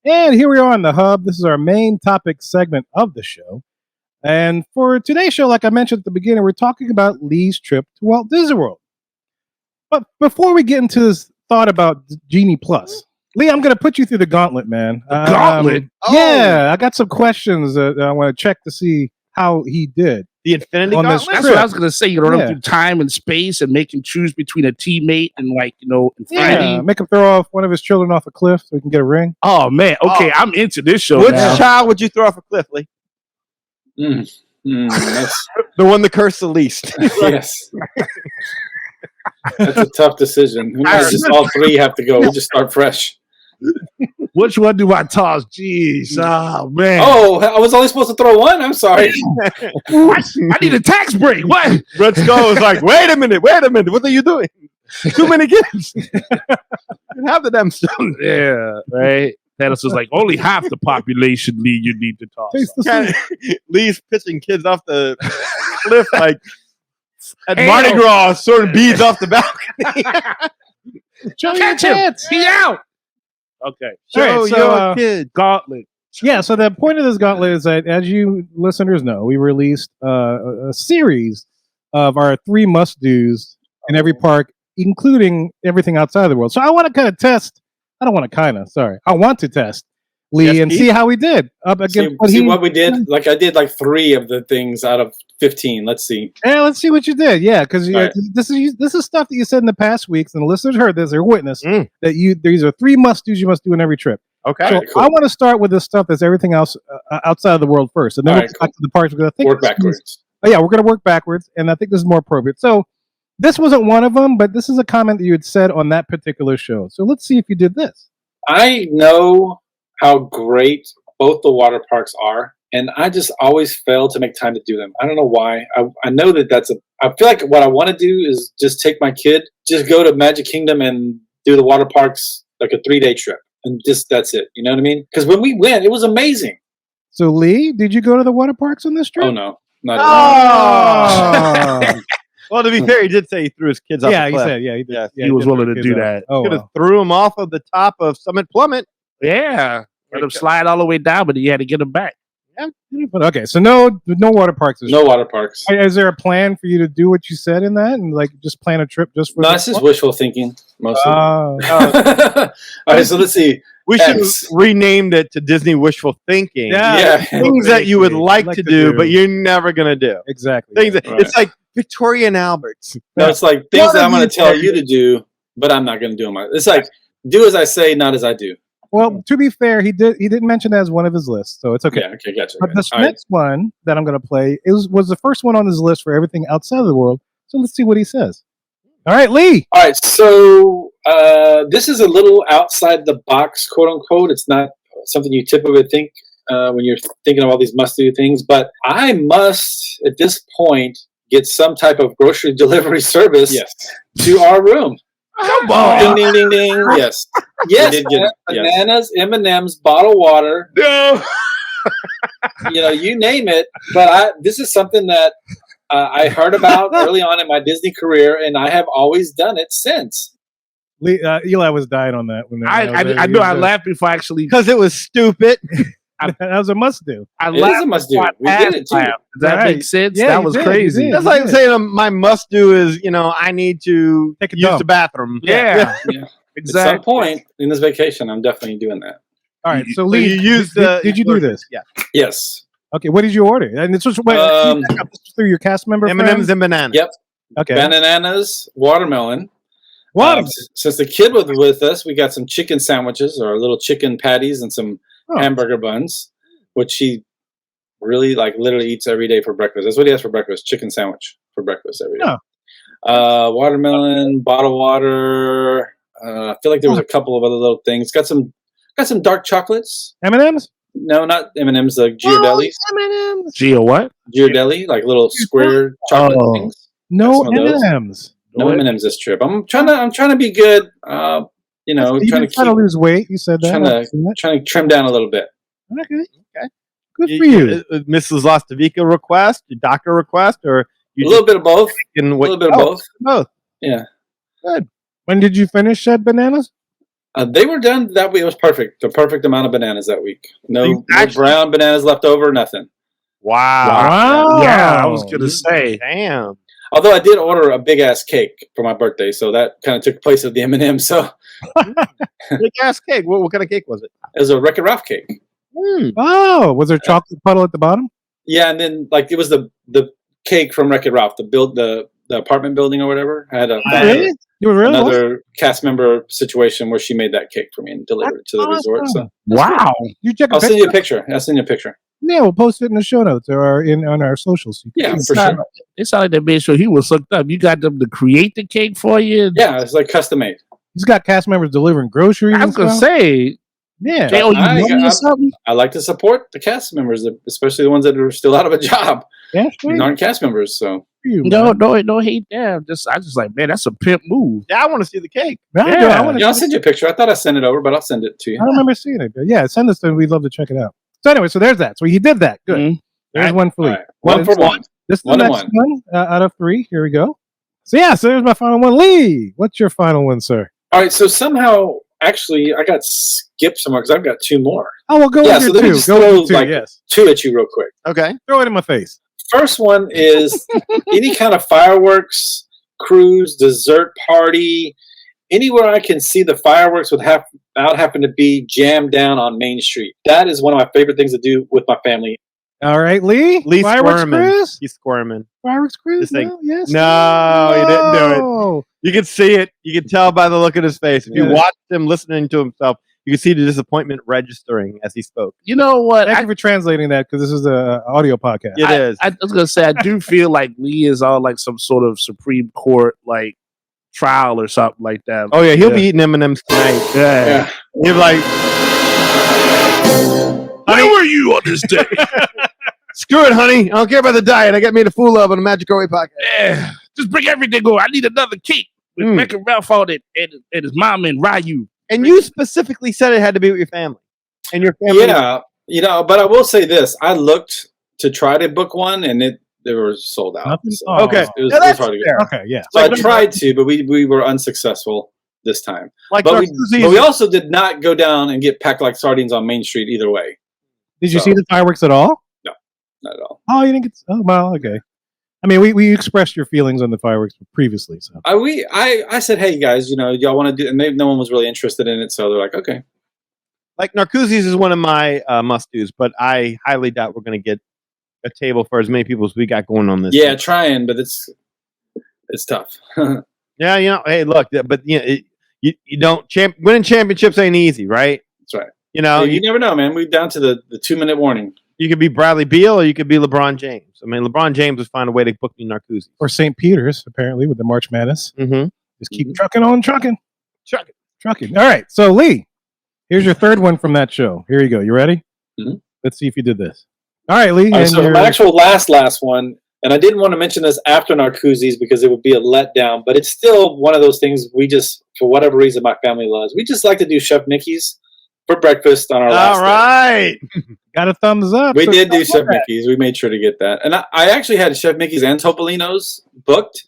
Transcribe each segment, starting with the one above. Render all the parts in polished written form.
And here we are on the Hub. This is our main topic segment of the show. And for today's show, like I mentioned at the beginning, we're talking about Lee's trip to Walt Disney World. But before we get into this thought about Genie Plus, Lee, I'm going to put you through the gauntlet, man. Gauntlet? Yeah, I got some questions that I want to check to see how he did. The Infinity On this Gauntlet? That's what I was going to say. You run through time and space and make him choose between a teammate and, infinity. Yeah, make him throw off one of his children off a cliff so he can get a ring. Oh, man. Okay, I'm into this show Which now. child would you throw off a cliff, Lee? The one that cursed the least. Yes. That's a tough decision. We might just all three have to go. We'll just start fresh. Which one do I toss? Jeez. Oh, man. Oh, I was only supposed to throw one? I'm sorry. I need a tax break. What? Red Skull was like, wait a minute. What are you doing? Too many kids. Have the damn stone. Yeah, right. Thanos was like, only half the population, Lee, you need to toss. Lee's pitching kids off the cliff like at Mardi Gras, throwing beads off the balcony. Catch him. He out. Okay. Show your kid. Gauntlet. Yeah, so the point of this gauntlet is that, as you listeners know, we released a series of our 3 must-dos in every park, including everything outside of the world. So I want to kind of test. I don't want to I want to test Lee and see how he did up against what we did. Like I did 3 of the things out of 15. Let's see. Yeah, let's see what you did. Yeah, because this is stuff that you said in the past weeks, and the listeners heard this. They're witness that these are 3 must-dos you must do in every trip. Okay. So cool. I want to start with the stuff that's everything else outside of the world first, and then we'll go back to the parks. We're going to work backwards. We're going to work backwards, and I think this is more appropriate. So this wasn't one of them, but this is a comment that you had said on that particular show. So let's see if you did this. I know how great both the water parks are, and I just always fail to make time to do them. I don't know why. I know that I feel like what I want to do is just take my kid, just go to Magic Kingdom and do the water parks like a 3-day trip, and that's it. You know what I mean? Because when we went, it was amazing. So Lee, did you go to the water parks on this trip? Oh no, not at all. Well, to be fair, he did say he threw his kids off the cliff. He said, he did. Yes. He was willing to do that. Oh, could have threw him off of the top of Summit Plummet. Yeah. Let him slide all the way down, but he had to get him back. Yeah. But okay, so no water parks. No water parks. Is there a plan for you to do what you said in that and just plan a trip just for? No, it's just wishful thinking mostly. All right, so let's see. We should have renamed it to Disney Wishful Thinking. Yeah. Things that you would like to do, but you're never going to do. Exactly. Things it's like Victoria and Albert's. No, it's like things that I'm going to tell you to do, but I'm not going to do them. It's like do as I say, not as I do. Well, to be fair, he didn't mention that as one of his lists, so it's okay. Yeah, okay, gotcha. But this next one that I'm going to play was the first one on his list for everything outside of the world. So let's see what he says. All right, Lee. All right, so this is a little outside the box, quote unquote. It's not something you typically think when you're thinking of all these must-do things, but I must, at this point, get some type of grocery delivery service to our room. Come on. Ding, ding, ding, ding. Yes. Yes. Bananas, M&Ms, bottled water. No. You name it. But this is something that I heard about early on in my Disney career, and I have always done it since. Eli was dying on that. I know I laughed before actually. Because it was stupid. That was a must-do. It is a must-do. We did it, too. Does that make sense? Yeah, that was crazy. That's like saying my must-do is, I need to use the bathroom. Yeah. Exactly. At some point in this vacation, I'm definitely doing that. All right, so Lee, did you do this? Yeah. Yes. Okay, what did you order? And this was through your cast member M&M's and bananas. Yep. Okay. Bananas, watermelon. What? Since the kid was with us, we got some chicken sandwiches or little chicken patties and some hamburger buns, which he really literally eats every day for breakfast. That's what he has for breakfast: chicken sandwich for breakfast every day. Watermelon, bottled water. I feel like there was a couple of other little things. Got some dark chocolates. M&M's? No, not M&M's. The Ghirardellis. M&M's. Gio what? Ghirardelli, like little square chocolate things. No M&M's. No M&M's this trip. I'm trying to be good. Trying to lose weight. You said that. Trying to trim down a little bit. Okay. Good for you. Mrs. Lastavica request, your doctor request, or a little bit of both. A little bit of both. Yeah. Good. When did you finish said bananas? They were done that week. It was perfect. The perfect amount of bananas that week. No Actually- brown bananas left over. Nothing. Wow. Yeah, I was gonna say. Damn. Although I did order a big ass cake for my birthday, so that kind of took place of the M&M. So Big ass cake. What kind of cake was it? it was a Wreck-It Ralph cake. Oh, was there chocolate puddle at the bottom? Yeah, and then like it was the cake from Wreck-It Ralph, the apartment building or whatever. I had Really? You were really another cast member situation where she made that cake for me and delivered it to the resort. So Wow. You check I'll send you a picture. I'll send you a picture. Yeah, we'll post it in the show notes or on our socials. Yeah, for sure. It sounded like they made sure he was hooked up. You got them to create the cake for you. Yeah, it's like custom made. He's got cast members delivering groceries. I was gonna and stuff. say, Yeah. they owe you money or something. I like to support the cast members, especially the ones that are still out of a job. Yeah, These aren't cast members, so No hate them. I just like, man, that's a pimp move. Yeah, I want to see the cake. I'll send you a picture. I thought I sent it over, but I'll send it to you. I don't remember seeing it. But yeah, send us to. We'd love to check it out. So anyway, so there's that. So he did that. Good. Mm-hmm. There's one for Lee. Right. One for one. This is the One and next one out of 3. Here we go. So there's my final one. Lee, what's your final one, sir? All right. So somehow, actually, I got skipped somewhere because I've got 2 more. Oh, well, go with So your let me 2. just Go throw with your 2. Yes. 2 at you real quick. Okay. Throw it in my face. First one is any kind of fireworks, cruise, dessert party, anywhere I can see the fireworks without having to be jammed down on Main Street. That is one of my favorite things to do with my family. All right, Lee. Lee's Fireworks squirming. cruise? He's squirming. Fireworks cruise? This thing- No, yes. No, he didn't do it. No. You can see it. You can tell by the look at his face. If you Yeah. watch him listening to himself, you can see the disappointment registering as he spoke. You know what? Thank you for translating that because this is an audio podcast. It is. I was gonna say I do feel like Lee is on like some sort of Supreme Court like trial or something like that. Oh yeah, he'll be eating M&Ms tonight. Yeah. He'll be like, Where were you on this day? screw it, honey. I don't care about the diet. I got made a fool of on a Magic Away podcast. Yeah. Just bring everything over. I need another cake with Wreck-It Ralph on it and his mom and Ryu. And you specifically said it had to be with your family. And your family. Yeah, but I will say this. I looked to try to book one, and they were sold out. Nothing? So Oh. Okay. It was Now that's hard to get. fair. Okay, yeah. So I tried to, but we were unsuccessul this time. Like But Narcoossee's- we also did not go down and get packed like sardines on Main Street either way. Did you So- see the fireworks at all? Not at all. Oh, you didn't get. Oh, well, okay. I mean, we expressed your feelings on the fireworks previously, so I said, hey guys, y'all want to do, and no one was really interested in it, so they're like, okay. Like Narcoossee's is one of my must-dos, but I highly doubt we're going to get a table for as many people as we got going on this. Yeah, thing. trying, but it's tough. Yeah, hey, look, but you don't winning championships ain't easy, right? That's right. You You never know, man. We're down to the 2-minute warning. you could be Bradley Beal or you could be LeBron James. I mean, LeBron James would find a way to book me Narcoossee's. or St. Peter's apparently with the March Madness. Mm-hmm. Just keep trucking on, trucking. Trucking. All right, so Lee, here's your third one from that show. Here you go. You ready? Mhm. Let's see if you did this. All right, Lee. All right, and so your- my actual last one, and I didn't want to mention this after Narcoossee's because it would be a letdown, but it's still one of those things we just, for whatever reason, my family loves. We just like to do Chef Mickey's for breakfast on our last All day. right. got a thumbs up. We so did do don't Chef worry. Mickey's. We made sure to get that. And I actually had Chef Mickey's and Topolino's booked.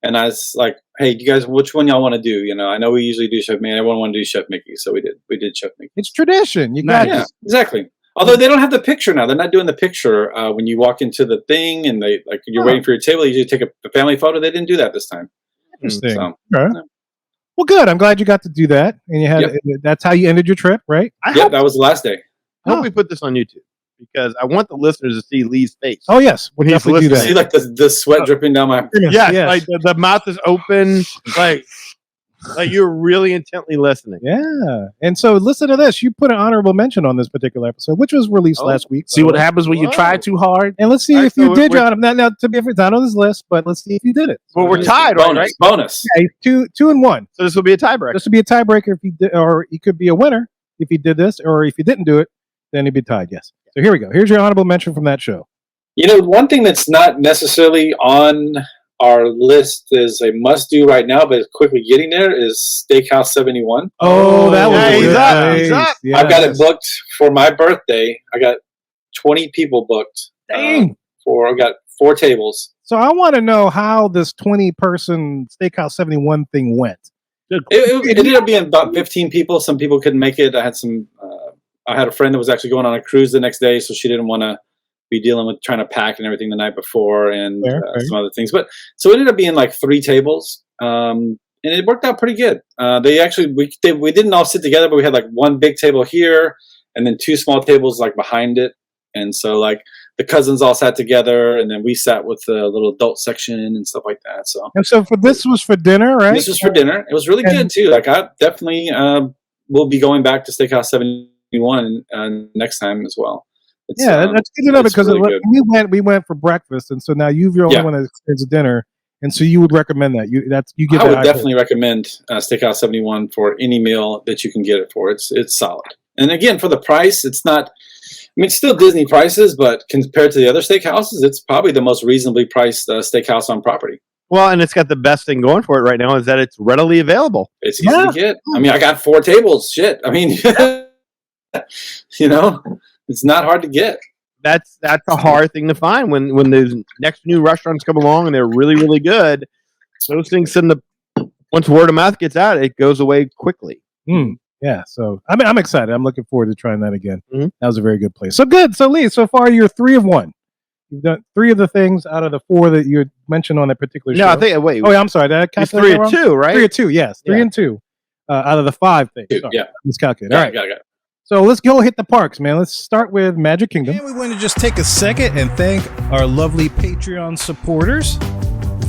And I was like, hey, you guys, which one y'all want to do? I know we usually do Chef Mickey. Everyone want to do Chef Mickey's. So we did Chef Mickey's. It's tradition. You got Yeah, it. exactly. Although they don't have the picture now. They're not doing the picture when you walk into the thing and you're waiting for your table. You usually take a family photo. They didn't do that this time. Interesting. So, Okay. yeah. Well, good. I'm glad you got to do that, and you had. That's how you ended your trip, right? Yep, that was the last day. I hope we put this on YouTube because I want the listeners to see Lee's face. Oh yes, When he's definitely do listening. that. See the sweat dripping down my. Yes, Yes. like the mouth is open, like you're really intently listening. Yeah, and so listen to this. You put an honorable mention on this particular episode, which was released last week. See what happens when you Whoa. try too hard. And let's see All right, if you so did we're- your honor. Now, to be fair, it's not on this list, but let's see if you did it. Well, we're tied, right? Bonus. Bonus. Okay, 2-1. So this will be a tiebreaker. This would be a tiebreaker if you did, or he could be a winner if he did this, or if he didn't do it, then he'd be tied. Yes. So here we go. Here's your honorable mention from that show. One thing that's not necessarily on our list is a must-do right now, but it's quickly getting there is Steakhouse 71. Oh, that was yeah, a he's good up, he's place. up. Yes. I've got it booked for my birthday. I got 20 people booked. Dang. I've got 4 tables. So I want to know how this 20-person Steakhouse 71 thing went. It ended up being about 15 people. Some people couldn't make it. I had a friend that was actually going on a cruise the next day, so she didn't want to be dealing with trying to pack and everything the night before and some other things. But so it ended up being like 3 tables, and it worked out pretty good. We didn't all sit together, but we had like one big table here and then 2 small tables like behind it. And so like the cousins all sat together, and then we sat with the little adult section and stuff like that. So this was for dinner, right? This was for dinner. It was really good too. Like I definitely will be going back to Steakhouse 71 next time as well. That's good to know because really good. we went for breakfast, and so now you're the only one that experienced dinner, and so you would recommend that. I would definitely recommend Steakhouse 71 for any meal that you can get it for. It's solid, and again for the price, it's not. I mean, still Disney prices, but compared to the other steakhouses, it's probably the most reasonably priced steakhouse on property. Well, and it's got the best thing going for it right now is that it's readily available. It's easy to get. I mean, I got 4 tables. Shit. I mean, it's not hard to get. That's a hard thing to find when there's next new restaurants come along and they're really, really good. Those things once word of mouth gets out, it goes away quickly. Yeah, so I'm excited. I'm looking forward to trying that again. Mm-hmm. That was a very good place. So good. So Lee, so far you're 3 of 1. You've done 3 of the things out of the 4 that you mentioned on that particular show. No, I think wait. Oh, yeah, I'm sorry. Did I calculate 3 of 2, right? 3 of 2. Yes, 3 and 2 out of the 5 things. Sorry, yeah, let's calculate. All right, got it. So let's go hit the parks, man. Let's start with Magic Kingdom. And we want to just take a second and thank our lovely Patreon supporters.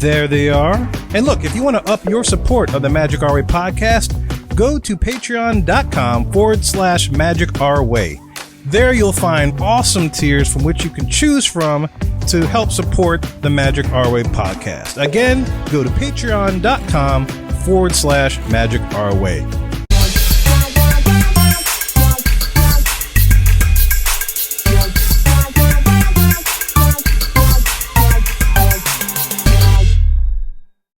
There they are. And look, if you want to up your support of the Magic Our Way podcast, go to patreon.com/Magic Our Way. There you'll find awesome tiers from which you can choose from to help support the Magic Our Way podcast. Again, go to patreon.com/Magic Our Way.